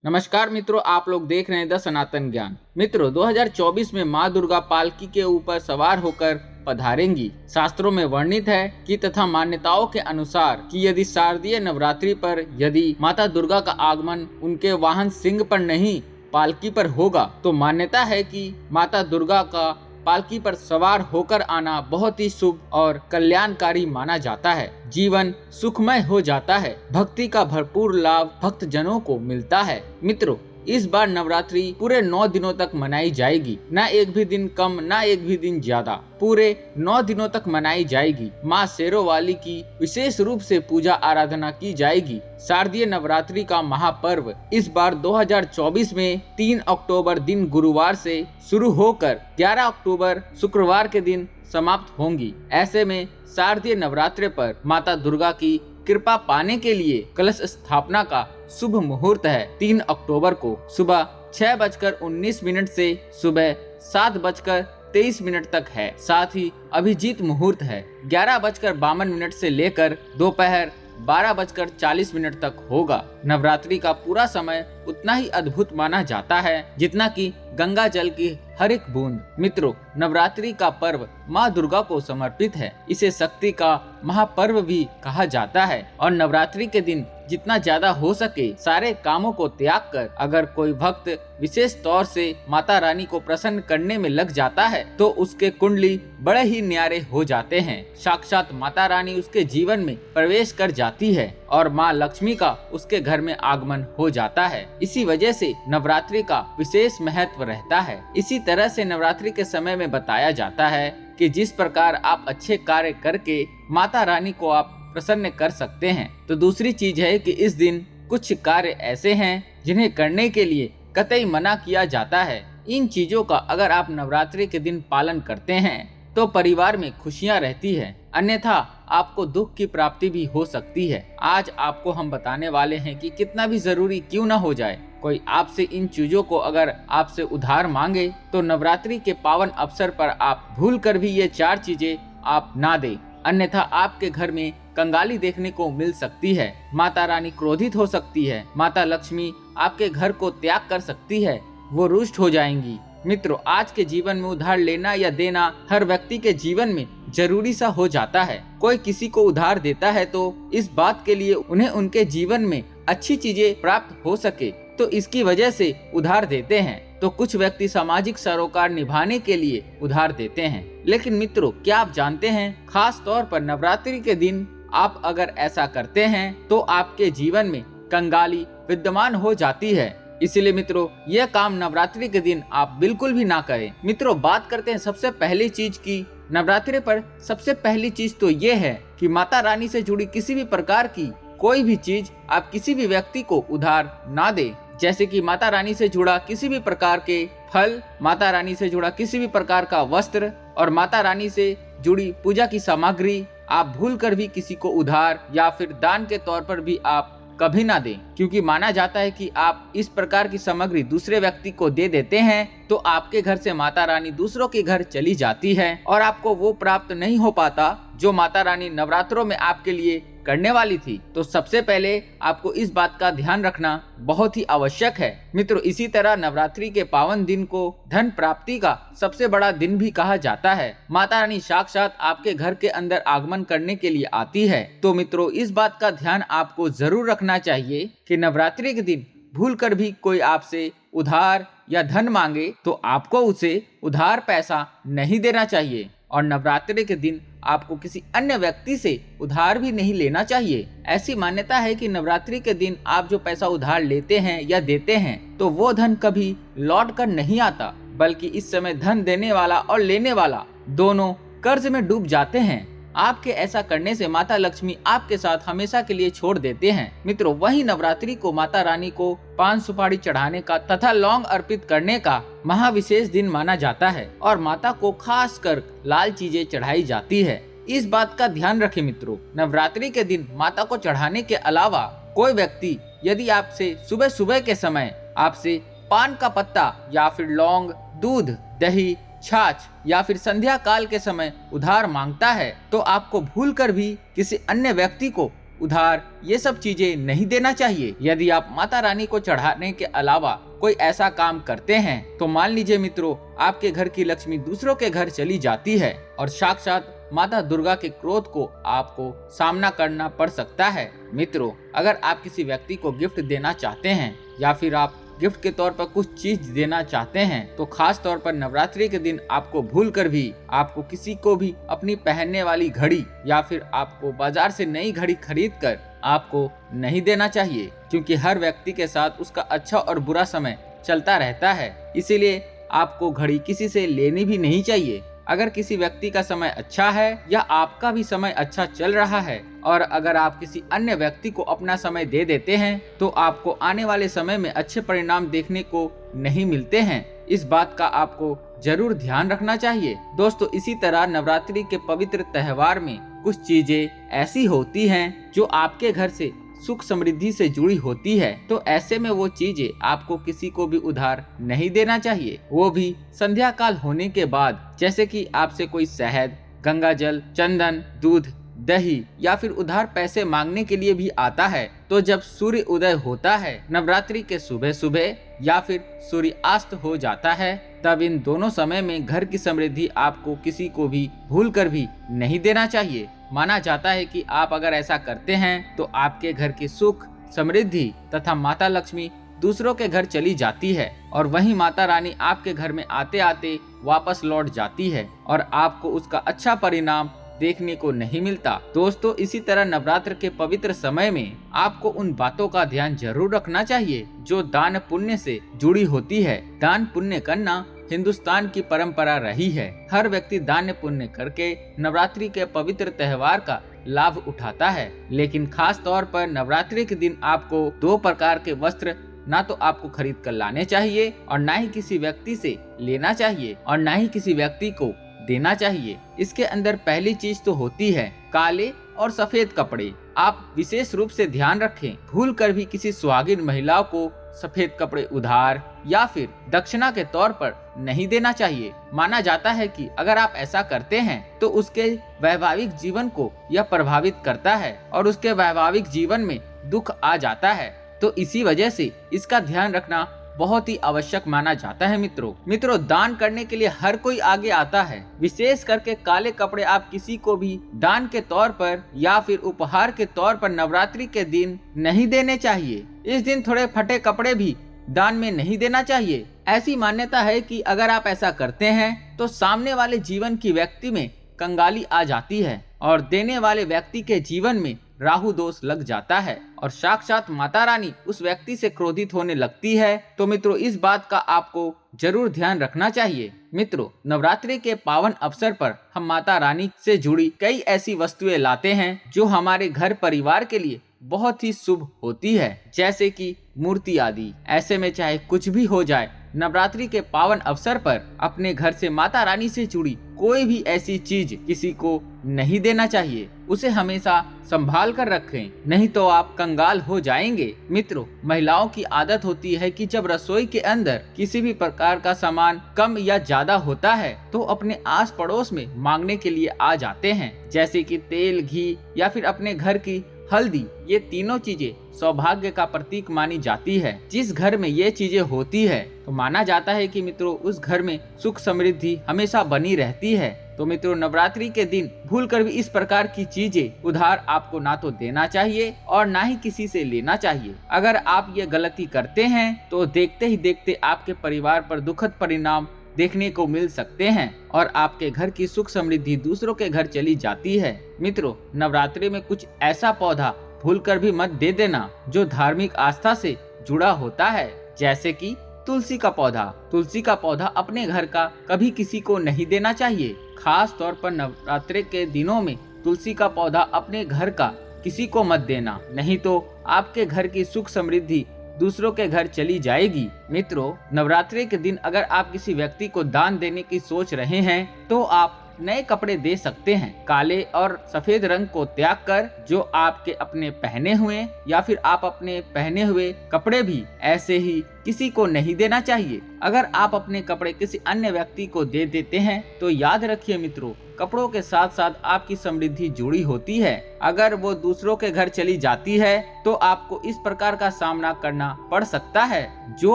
नमस्कार मित्रों, आप लोग देख रहे हैं द सनातन ज्ञान। मित्रों, 2024 में माँ दुर्गा पालकी के ऊपर सवार होकर पधारेंगी। शास्त्रों में वर्णित है कि तथा मान्यताओं के अनुसार कि यदि शारदीय नवरात्रि पर यदि माता दुर्गा का आगमन उनके वाहन सिंह पर नहीं पालकी पर होगा तो मान्यता है कि माता दुर्गा का पालकी पर सवार होकर आना बहुत ही शुभ और कल्याणकारी माना जाता है। जीवन सुखमय हो जाता है। भक्ति का भरपूर लाभ भक्त जनों को मिलता है। मित्रों, इस बार नवरात्रि पूरे 9 दिनों तक मनाई जाएगी। ना एक भी दिन कम, ना एक भी दिन ज्यादा, पूरे 9 दिनों तक मनाई जाएगी। माँ शेरों वाली की विशेष रूप से पूजा आराधना की जाएगी। शारदीय नवरात्रि का महापर्व इस बार 2024 में 3 अक्टूबर दिन गुरुवार से शुरू होकर 11 अक्टूबर शुक्रवार के दिन समाप्त होंगी। ऐसे में शारदीय नवरात्रि पर माता दुर्गा की कृपा पाने के लिए कलश स्थापना का शुभ मुहूर्त है। 3 अक्टूबर को सुबह 6:19 से सुबह 7:23 तक है। साथ ही अभिजीत मुहूर्त है 11:52 से लेकर दोपहर 12:40 तक होगा। नवरात्रि का पूरा समय उतना ही अद्भुत माना जाता है जितना कि गंगा जल की हर एक बूंद। मित्रों, नवरात्रि का पर्व माँ दुर्गा को समर्पित है। इसे शक्ति का महापर्व भी कहा जाता है और नवरात्रि के दिन जितना ज्यादा हो सके सारे कामों को त्याग कर अगर कोई भक्त विशेष तौर से माता रानी को प्रसन्न करने में लग जाता है तो उसके कुंडली बड़े ही न्यारे हो जाते हैं। साक्षात माता रानी उसके जीवन में प्रवेश कर जाती है और माँ लक्ष्मी का उसके घर में आगमन हो जाता है। इसी वजह से नवरात्रि का विशेष महत्व रहता है। इसी तरह से नवरात्रि के समय में बताया जाता है कि जिस प्रकार आप अच्छे कार्य करके माता रानी को आप प्रसन्न कर सकते हैं, तो दूसरी चीज है कि इस दिन कुछ कार्य ऐसे हैं जिन्हें करने के लिए कतई मना किया जाता है। इन चीजों का अगर आप नवरात्रि के दिन पालन करते हैं तो परिवार में खुशियां रहती है, अन्यथा आपको दुख की प्राप्ति भी हो सकती है। आज आपको हम बताने वाले हैं कि कितना भी जरूरी क्यों ना हो जाए, कोई आपसे इन चीजों को अगर आपसे उधार मांगे तो नवरात्रि के पावन अवसर पर आप भूल कर भी ये 4 चीजें आप ना दें, अन्यथा आपके घर में कंगाली देखने को मिल सकती है। माता रानी क्रोधित हो सकती है, माता लक्ष्मी आपके घर को त्याग कर सकती है, वो रुष्ट हो जाएंगी। मित्रों, आज के जीवन में उधार लेना या देना हर व्यक्ति के जीवन में जरूरी सा हो जाता है। कोई किसी को उधार देता है तो इस बात के लिए उन्हें उनके जीवन में अच्छी चीजें प्राप्त हो सके तो इसकी वजह से उधार देते हैं। तो कुछ व्यक्ति सामाजिक सरोकार निभाने के लिए उधार देते हैं। लेकिन मित्रों, क्या आप जानते हैं, खास तौर पर नवरात्रि के दिन आप अगर ऐसा करते हैं तो आपके जीवन में कंगाली विद्यमान हो जाती है। इसलिए मित्रों, यह काम नवरात्रि के दिन आप बिल्कुल भी ना करें। मित्रों, बात करते हैं सबसे पहली चीज की। नवरात्रि पर सबसे पहली चीज तो ये है कि माता रानी से जुड़ी किसी भी प्रकार की कोई भी चीज आप किसी भी व्यक्ति को उधार ना दे। जैसे कि माता रानी से जुड़ा किसी भी प्रकार के फल, माता रानी से जुड़ा किसी भी प्रकार का वस्त्र और माता रानी से जुड़ी पूजा की सामग्री आप भूल कर भी किसी को उधार या फिर दान के तौर पर भी आप कभी ना दें, क्योंकि माना जाता है कि आप इस प्रकार की सामग्री दूसरे व्यक्ति को दे देते हैं तो आपके घर से माता रानी दूसरों के घर चली जाती है और आपको वो प्राप्त नहीं हो पाता जो माता रानी नवरात्रों में आपके लिए करने वाली थी। तो सबसे पहले आपको इस बात का ध्यान रखना बहुत ही आवश्यक है। मित्रों, इसी तरह नवरात्रि के पावन दिन को धन प्राप्ति का सबसे बड़ा दिन भी कहा जाता है। माता रानी साक्षात आपके घर के अंदर आगमन करने के लिए आती है। तो मित्रों, इस बात का ध्यान आपको जरूर रखना चाहिए कि नवरात्रि के दिन भूल कर भी कोई आपसे उधार या धन मांगे तो आपको उसे उधार पैसा नहीं देना चाहिए और नवरात्रि के दिन आपको किसी अन्य व्यक्ति से उधार भी नहीं लेना चाहिए। ऐसी मान्यता है कि नवरात्रि के दिन आप जो पैसा उधार लेते हैं या देते हैं तो वो धन कभी लौट कर नहीं आता, बल्कि इस समय धन देने वाला और लेने वाला दोनों कर्ज में डूब जाते हैं। आपके ऐसा करने से माता लक्ष्मी आपके साथ हमेशा के लिए छोड़ देते हैं। मित्रों, वही नवरात्रि को माता रानी को पान सुपारी चढ़ाने का तथा लौंग अर्पित करने का महाविशेष दिन माना जाता है और माता को खास कर लाल चीजें चढ़ाई जाती है। इस बात का ध्यान रखें मित्रों, नवरात्रि के दिन माता को चढ़ाने के अलावा कोई व्यक्ति यदि आपसे सुबह सुबह के समय आपसे पान का पत्ता या फिर लौंग, दूध, दही, छाछ या फिर संध्या काल के समय उधार मांगता है तो आपको भूल कर भी किसी अन्य व्यक्ति को उधार, ये सब चीजें नहीं देना चाहिए। यदि आप माता रानी को चढ़ाने के अलावा कोई ऐसा काम करते हैं तो मान लीजिए मित्रों, आपके घर की लक्ष्मी दूसरों के घर चली जाती है और साक्षात माता दुर्गा के क्रोध को आपको सामना करना पड़ सकता है। मित्रों, अगर आप किसी व्यक्ति को गिफ्ट देना चाहते हैं या फिर आप गिफ्ट के तौर पर कुछ चीज देना चाहते हैं तो खास तौर पर नवरात्रि के दिन आपको भूलकर भी आपको किसी को भी अपनी पहनने वाली घड़ी या फिर आपको बाजार से नई घड़ी खरीद कर आपको नहीं देना चाहिए, क्योंकि हर व्यक्ति के साथ उसका अच्छा और बुरा समय चलता रहता है। इसीलिए आपको घड़ी किसी से लेनी भी नहीं चाहिए। अगर किसी व्यक्ति का समय अच्छा है या आपका भी समय अच्छा चल रहा है और अगर आप किसी अन्य व्यक्ति को अपना समय दे देते हैं तो आपको आने वाले समय में अच्छे परिणाम देखने को नहीं मिलते हैं। इस बात का आपको जरूर ध्यान रखना चाहिए। दोस्तों, इसी तरह नवरात्रि के पवित्र त्योहार में कुछ चीजें ऐसी होती हैं जो आपके घर से सुख समृद्धि से जुड़ी होती है, तो ऐसे में वो चीजें आपको किसी को भी उधार नहीं देना चाहिए, वो भी संध्या काल होने के बाद। जैसे कि आपसे कोई शहद, गंगा जल, चंदन, दूध, दही या फिर उधार पैसे मांगने के लिए भी आता है, तो जब सूर्य उदय होता है नवरात्रि के सुबह सुबह या फिर सूर्यास्त हो जाता है, तब इन दोनों समय में घर की समृद्धि आपको किसी को भी भूल कर भी नहीं देना चाहिए। माना जाता है कि आप अगर ऐसा करते हैं तो आपके घर की सुख, समृद्धि तथा माता लक्ष्मी दूसरों के घर चली जाती है और वहीं माता रानी आपके घर में आते आते वापस लौट जाती है और आपको उसका अच्छा परिणाम देखने को नहीं मिलता। दोस्तों, इसी तरह नवरात्र के पवित्र समय में आपको उन बातों का ध्यान जरूर रखना चाहिए जो दान पुण्य से जुड़ी होती है। दान पुण्य करना हिंदुस्तान की परंपरा रही है। हर व्यक्ति दान पुण्य करके नवरात्रि के पवित्र त्योहार का लाभ उठाता है, लेकिन खास तौर पर नवरात्रि के दिन आपको 2 प्रकार के वस्त्र ना तो आपको खरीद कर लाने चाहिए और ना ही किसी व्यक्ति से लेना चाहिए और ना ही किसी व्यक्ति को देना चाहिए। इसके अंदर पहली चीज तो होती है काले और सफेद कपड़े। आप विशेष रूप से ध्यान रखें, भूल कर भी किसी सुहागिन महिला को सफेद कपड़े उधार या फिर दक्षिणा के तौर पर नहीं देना चाहिए। माना जाता है कि अगर आप ऐसा करते हैं तो उसके वैवाहिक जीवन को यह प्रभावित करता है और उसके वैवाहिक जीवन में दुख आ जाता है। तो इसी वजह से इसका ध्यान रखना बहुत ही आवश्यक माना जाता है। मित्रों, दान करने के लिए हर कोई आगे आता है। विशेष करके काले कपड़े आप किसी को भी दान के तौर पर या फिर उपहार के तौर पर नवरात्रि के दिन नहीं देने चाहिए। इस दिन थोड़े फटे कपड़े भी दान में नहीं देना चाहिए। ऐसी मान्यता है कि अगर आप ऐसा करते हैं तो सामने वाले जीवन की व्यक्ति में कंगाली आ जाती है और देने वाले व्यक्ति के जीवन में राहु दोष लग जाता है और साक्षात माता रानी उस व्यक्ति से क्रोधित होने लगती है। तो मित्रों, इस बात का आपको जरूर ध्यान रखना चाहिए। मित्रों, नवरात्रि के पावन अवसर पर हम माता रानी से जुड़ी कई ऐसी वस्तुएं लाते हैं जो हमारे घर परिवार के लिए बहुत ही शुभ होती है, जैसे कि मूर्ति आदि। ऐसे में चाहे कुछ भी हो जाए, नवरात्रि के पावन अवसर पर अपने घर से माता रानी से जुड़ी कोई भी ऐसी चीज किसी को नहीं देना चाहिए। उसे हमेशा संभाल कर रखें, नहीं तो आप कंगाल हो जाएंगे। मित्रों, महिलाओं की आदत होती है कि जब रसोई के अंदर किसी भी प्रकार का सामान कम या ज्यादा होता है तो अपने आस पड़ोस में मांगने के लिए आ जाते हैं, जैसे कि तेल, घी या फिर अपने घर की हल्दी। ये तीनों चीजें सौभाग्य का प्रतीक मानी जाती है। जिस घर में ये चीजें होती है तो माना जाता है कि मित्रों उस घर में सुख समृद्धि हमेशा बनी रहती है। तो मित्रों, नवरात्रि के दिन भूलकर भी इस प्रकार की चीजें उधार आपको ना तो देना चाहिए और ना ही किसी से लेना चाहिए। अगर आप ये गलती करते हैं तो देखते ही देखते आपके परिवार पर दुखद परिणाम देखने को मिल सकते हैं और आपके घर की सुख समृद्धि दूसरों के घर चली जाती है। मित्रों, नवरात्रि में कुछ ऐसा पौधा भूलकर भी मत दे देना जो धार्मिक आस्था से जुड़ा होता है, जैसे कि तुलसी का पौधा। तुलसी का पौधा अपने घर का कभी किसी को नहीं देना चाहिए। खास तौर पर नवरात्रि के दिनों में तुलसी का पौधा अपने घर का किसी को मत देना, नहीं तो आपके घर की सुख समृद्धि दूसरों के घर चली जाएगी। मित्रों, नवरात्रि के दिन अगर आप किसी व्यक्ति को दान देने की सोच रहे हैं तो आप नए कपड़े दे सकते हैं। काले और सफेद रंग को त्याग कर जो आपके अपने पहने हुए या फिर आप अपने पहने हुए कपड़े भी ऐसे ही किसी को नहीं देना चाहिए। अगर आप अपने कपड़े किसी अन्य व्यक्ति को दे देते हैं तो याद रखिए मित्रों, कपड़ों के साथ साथ आपकी समृद्धि जुड़ी होती है। अगर वो दूसरों के घर चली जाती है तो आपको इस प्रकार का सामना करना पड़ सकता है जो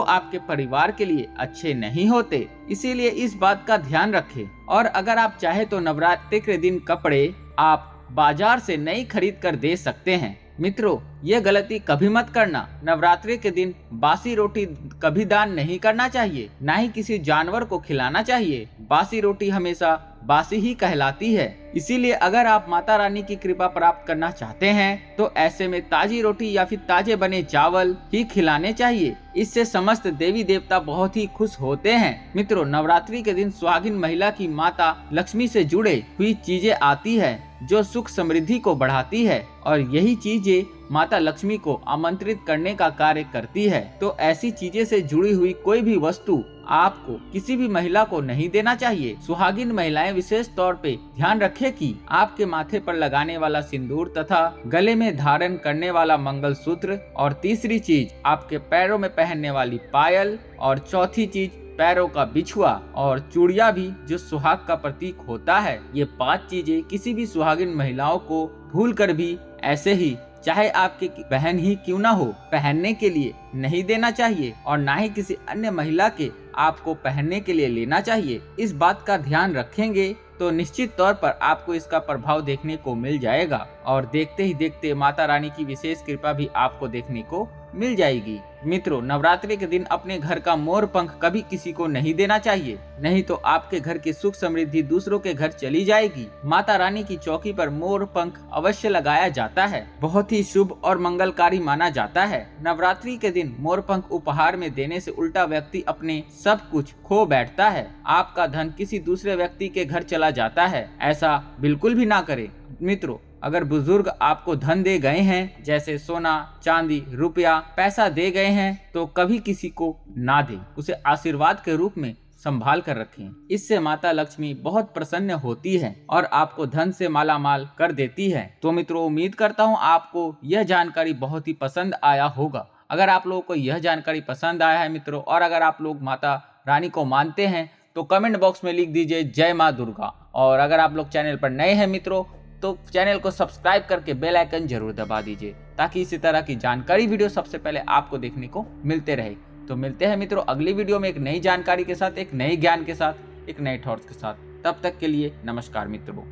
आपके परिवार के लिए अच्छे नहीं होते। इसीलिए इस बात का ध्यान रखें। और अगर आप चाहे तो नवरात्रि के दिन कपड़े आप बाजार से नई खरीद कर दे सकते हैं। मित्रों, ये गलती कभी मत करना। नवरात्रि के दिन बासी रोटी कभी दान नहीं करना चाहिए, ना ही किसी जानवर को खिलाना चाहिए। बासी रोटी हमेशा बासी ही कहलाती है। इसीलिए अगर आप माता रानी की कृपा प्राप्त करना चाहते हैं तो ऐसे में ताजी रोटी या फिर ताजे बने चावल ही खिलाने चाहिए। इससे समस्त देवी देवता बहुत ही खुश होते हैं। मित्रों, नवरात्रि के दिन सुहागिन महिला की माता लक्ष्मी से जुड़े हुई चीजें आती है जो सुख समृद्धि को बढ़ाती है और यही चीजें माता लक्ष्मी को आमंत्रित करने का कार्य करती है। तो ऐसी चीजें से जुड़ी हुई कोई भी वस्तु आपको किसी भी महिला को नहीं देना चाहिए। सुहागिन महिलाएं विशेष तौर पे ध्यान रखें कि आपके माथे पर लगाने वाला सिंदूर तथा गले में धारण करने वाला मंगलसूत्र, और तीसरी चीज आपके पैरों में पहनने वाली पायल, और चौथी चीज पैरों का बिछुआ और चूड़िया भी जो सुहाग का प्रतीक होता है। ये 5 चीजें किसी भी सुहागिन महिलाओं को भूल कर भी ऐसे ही, चाहे आपकी बहन ही क्यों ना हो, पहनने के लिए नहीं देना चाहिए और ना ही किसी अन्य महिला के आपको पहनने के लिए लेना चाहिए। इस बात का ध्यान रखेंगे तो निश्चित तौर पर आपको इसका प्रभाव देखने को मिल जाएगा और देखते ही देखते माता रानी की विशेष कृपा भी आपको देखने को मिल जाएगी। मित्रों, नवरात्रि के दिन अपने घर का मोर पंख कभी किसी को नहीं देना चाहिए, नहीं तो आपके घर की सुख समृद्धि दूसरों के घर चली जाएगी। माता रानी की चौकी पर मोर पंख अवश्य लगाया जाता है, बहुत ही शुभ और मंगलकारी माना जाता है। नवरात्रि के दिन मोर पंख उपहार में देने से उल्टा व्यक्ति अपने सब कुछ खो बैठता है, आपका धन किसी दूसरे व्यक्ति के घर चला जाता है। ऐसा बिल्कुल भी ना करें। मित्रों, अगर बुजुर्ग आपको धन दे गए हैं, जैसे सोना, चांदी, रुपया, पैसा दे गए हैं, तो कभी किसी को ना दें, उसे आशीर्वाद के रूप में संभाल कर रखें। इससे माता लक्ष्मी बहुत प्रसन्न होती है और आपको धन से माला माल कर देती है। तो मित्रों, उम्मीद करता हूँ आपको यह जानकारी बहुत ही पसंद आया होगा। अगर आप लोगों को यह जानकारी पसंद आया है मित्रों, और अगर आप लोग माता रानी को मानते हैं तो कमेंट बॉक्स में लिख दीजिए जय माँ दुर्गा। और अगर आप लोग चैनल पर नए हैं मित्रों तो चैनल को सब्सक्राइब करके बेल आइकन जरूर दबा दीजिए, ताकि इसी तरह की जानकारी वीडियो सबसे पहले आपको देखने को मिलते रहे। तो मिलते हैं मित्रों अगली वीडियो में एक नई जानकारी के साथ, एक नए ज्ञान के साथ, एक नए थॉट्स के साथ। तब तक के लिए नमस्कार मित्रों।